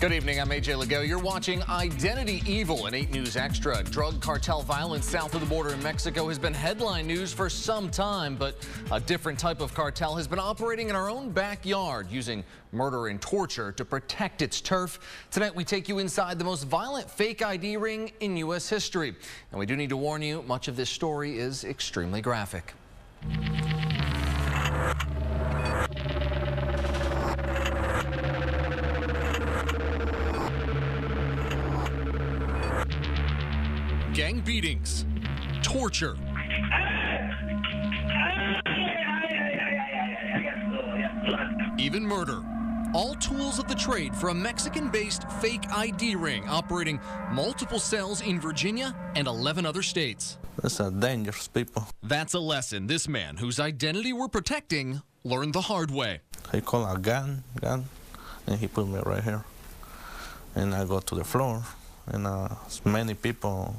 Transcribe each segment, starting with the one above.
Good evening, I'm AJ Lagoe. You're watching Identity Evil, an 8 News Extra. Drug cartel violence south of the border in Mexico has been headline news for some time, but a different type of cartel has been operating in our own backyard, using murder and torture to protect its turf. Tonight, we take you inside the most violent fake ID ring in U.S. history. And we do need to warn you, much of this story is extremely graphic. Gang beatings, torture, even murder. All tools of the trade for a Mexican-based fake ID ring operating multiple cells in Virginia and 11 other states. These are dangerous people. That's a lesson this man, whose identity we're protecting, learned the hard way. He called a gun, and he put me right here. And I go to the floor, and many people,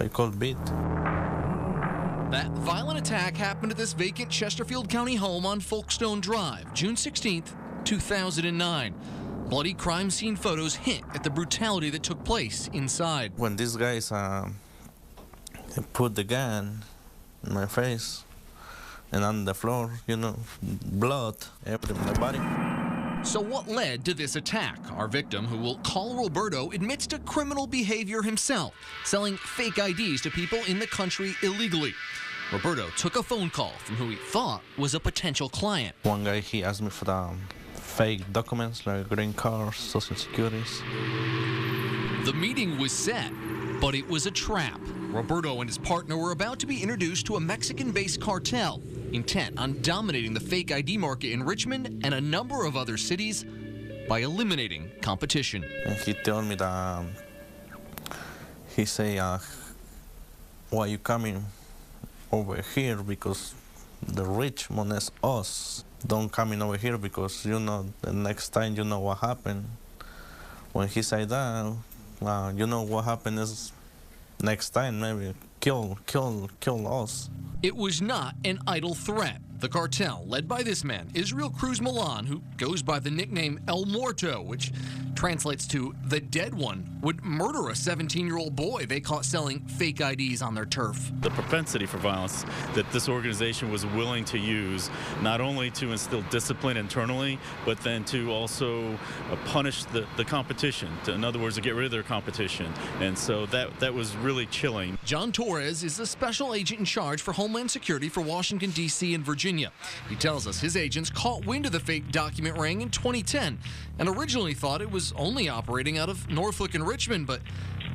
he called beat. That violent attack happened at this vacant Chesterfield County home on Folkestone Drive, June 16th, 2009. Bloody crime scene photos hint at the brutality that took place inside. When these guys they put the gun in my face and on the floor, you know, blood everywhere in my body. So what led to this attack? Our victim, who we'll call Roberto, admits to criminal behavior himself, selling fake IDs to people in the country illegally. Roberto took a phone call from who he thought was a potential client. One guy, he asked me for the fake documents like green cards, social securities. The meeting was set, but it was a trap. Roberto and his partner were about to be introduced to a Mexican-based cartel, intent on dominating the fake ID market in Richmond and a number of other cities by eliminating competition. And he told me that, he say, why you coming over here? Because the rich money us. Don't come in over here because, you know, the next time you know what happened. When he said that, you know what happened is next time maybe kill us. It was not an idle threat. The cartel, led by this man, Israel Cruz Milan, who goes by the nickname El Muerto, which translates to the dead one, would murder a 17-year-old boy they caught selling fake IDs on their turf. The propensity for violence that this organization was willing to use, not only to instill discipline internally, but then to also punish the competition, in other words, to get rid of their competition. And so that was really chilling. John Torres is the special agent in charge for Homeland Security for Washington, D.C. and Virginia. He tells us his agents caught wind of the fake document ring in 2010 and originally thought it was only operating out of Norfolk and Richmond, but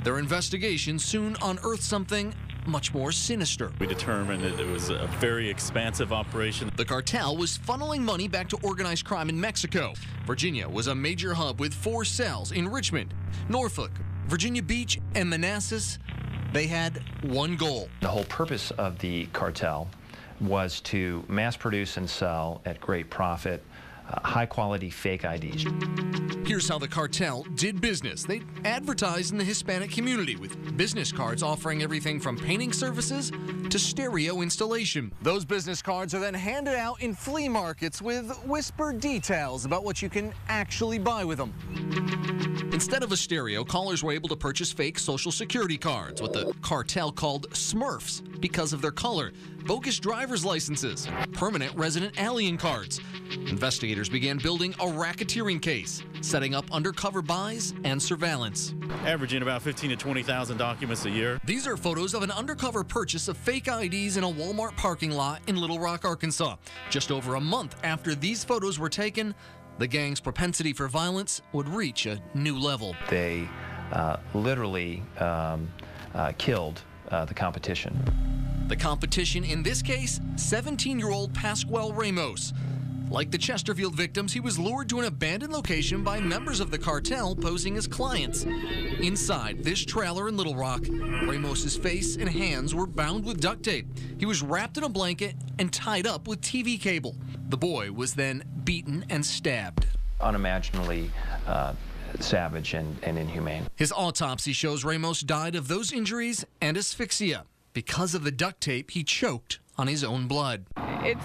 their investigation soon unearthed something much more sinister. We determined that it was a very expansive operation. The cartel was funneling money back to organized crime in Mexico. Virginia was a major hub with 4 cells in Richmond, Norfolk, Virginia Beach, and Manassas. They had one goal. The whole purpose of the cartel was to mass produce and sell at great profit high-quality fake IDs. Here's how the cartel did business. They advertised in the Hispanic community with business cards offering everything from painting services to stereo installation. Those business cards are then handed out in flea markets with whispered details about what you can actually buy with them. Instead of a stereo, callers were able to purchase fake Social Security cards, what the cartel called Smurfs because of their color, bogus driver's licenses, permanent resident alien cards. Investigators began building a racketeering case, setting up undercover buys and surveillance. Averaging about 15,000 to 20,000 documents a year. These are photos of an undercover purchase of fake IDs in a Walmart parking lot in Little Rock, Arkansas. Just over a month after these photos were taken, the gang's propensity for violence would reach a new level. They literally killed the competition. The competition in this case, 17-year-old Pascual Ramos. Like the Chesterfield victims, he was lured to an abandoned location by members of the cartel posing as clients. Inside this trailer in Little Rock, Ramos's face and hands were bound with duct tape. He was wrapped in a blanket and tied up with TV cable. The boy was then beaten and stabbed. Unimaginably savage and inhumane. His autopsy shows Ramos died of those injuries and asphyxia. Because of the duct tape, he choked on his own blood. It's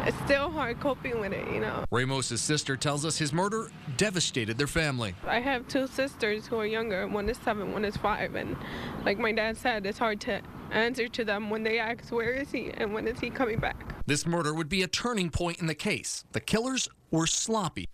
it's still hard coping with it, you know. Ramos's sister tells us his murder devastated their family. I have two sisters who are younger. One is 7, one is 5. And like my dad said, it's hard to answer to them when they ask, where is he and when is he coming back? This murder would be a turning point in the case. The killers were sloppy,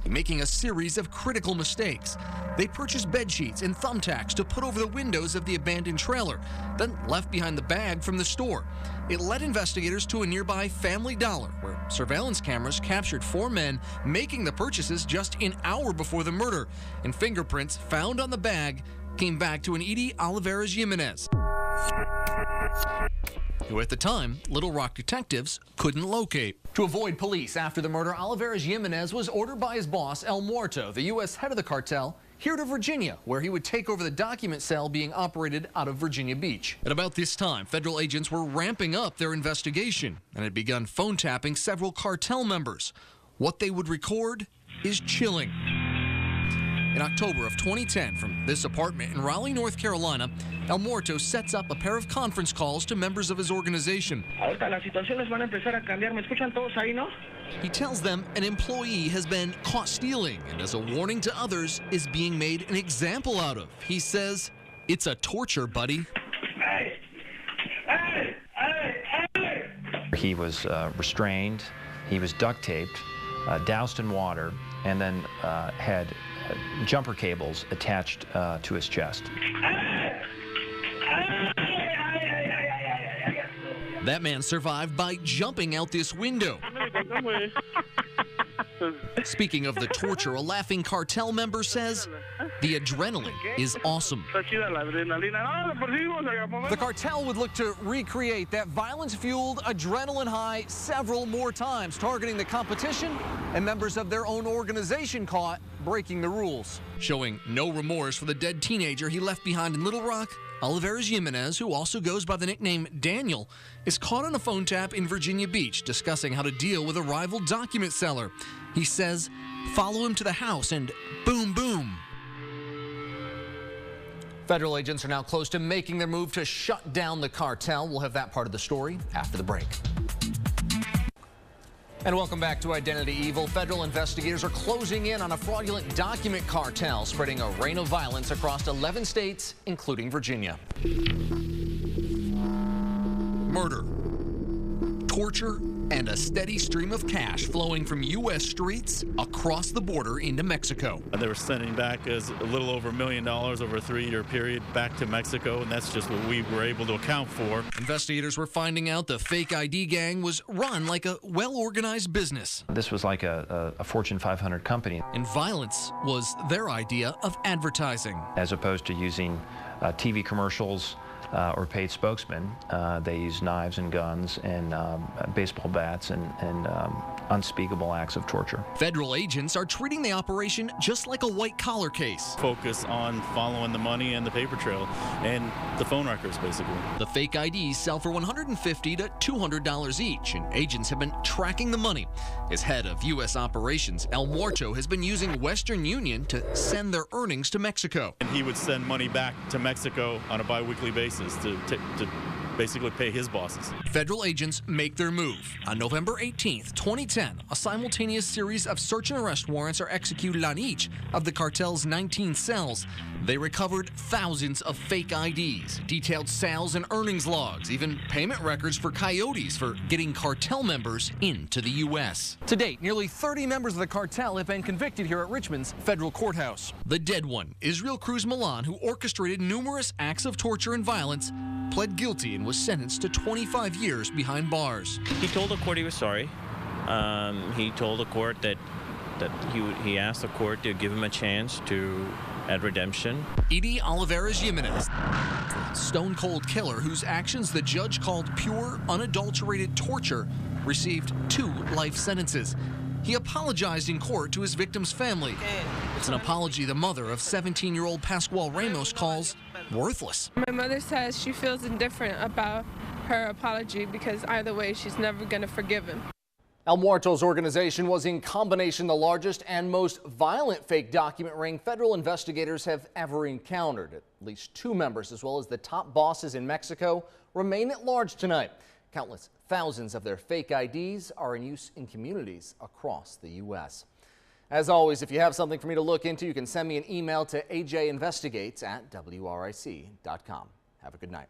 making a series of critical mistakes. They purchased bed sheets and thumbtacks to put over the windows of the abandoned trailer, then left behind the bag from the store. It led investigators to a nearby Family Dollar, where surveillance cameras captured 4 men making the purchases just an hour before the murder, and fingerprints found on the bag came back to an Edie Olivares Jimenez, who at the time, Little Rock detectives couldn't locate. To avoid police after the murder, Olivares Jimenez was ordered by his boss, El Muerto, the U.S. head of the cartel, here to Virginia, where he would take over the document cell being operated out of Virginia Beach. At about this time, federal agents were ramping up their investigation and had begun phone tapping several cartel members. What they would record is chilling. In October of 2010, from this apartment in Raleigh, North Carolina, El Muerto sets up a pair of conference calls to members of his organization. He tells them an employee has been caught stealing and, as a warning to others, is being made an example out of. He says, "It's a torture, buddy." He was restrained, he was duct taped, doused in water, and then had jumper cables attached to his chest. That man survived by jumping out this window. Speaking of the torture, a laughing cartel member says the adrenaline is awesome. The cartel would look to recreate that violence-fueled adrenaline high several more times, targeting the competition and members of their own organization caught breaking the rules. Showing no remorse for the dead teenager he left behind in Little Rock, Olivares Jimenez, who also goes by the nickname Daniel, is caught on a phone tap in Virginia Beach discussing how to deal with a rival document seller. He says, follow him to the house and boom, boom. Federal agents are now close to making their move to shut down the cartel. We'll have that part of the story after the break. And welcome back to Identity Evil. Federal investigators are closing in on a fraudulent document cartel, spreading a reign of violence across 11 states, including Virginia. Murder, torture, and a steady stream of cash flowing from U.S. streets across the border into Mexico. They were sending back as a little over $1 million over a 3-year period back to Mexico, and that's just what we were able to account for. Investigators were finding out the fake ID gang was run like a well-organized business. This was like a Fortune 500 company. And violence was their idea of advertising. As opposed to using TV commercials or paid spokesmen, they use knives and guns and baseball bats and unspeakable acts of torture. Federal agents are treating the operation just like a white-collar case. Focus on following the money and the paper trail and the phone records, basically. The fake IDs sell for $150 to $200 each, and agents have been tracking the money. As head of U.S. operations, El Muerto has been using Western Union to send their earnings to Mexico. And he would send money back to Mexico on a bi-weekly basis to basically pay his bosses. Federal agents make their move. On November 18th, 2010, a simultaneous series of search and arrest warrants are executed on each of the cartel's 19 cells. They recovered thousands of fake IDs, detailed sales and earnings logs, even payment records for coyotes for getting cartel members into the U.S. To date, nearly 30 members of the cartel have been convicted here at Richmond's federal courthouse. The dead one, Israel Cruz Milan, who orchestrated numerous acts of torture and violence, pled guilty and was sentenced to 25 years behind bars. He told the court he was sorry. He told the court that he asked the court to give him a chance at redemption. Edie Olivares Jimenez, stone-cold killer whose actions the judge called pure, unadulterated torture, received 2 life sentences. He apologized in court to his victim's family. It's an apology the mother of 17-year-old Pascual Ramos calls worthless. My mother says she feels indifferent about her apology because either way, she's never going to forgive him. El Muerto's organization was in combination the largest and most violent fake document ring federal investigators have ever encountered. At least 2 members, as well as the top bosses in Mexico, remain at large tonight. Countless Thousands of their fake IDs are in use in communities across the U.S. As always, if you have something for me to look into, you can send me an email to ajinvestigates@wric.com. Have a good night.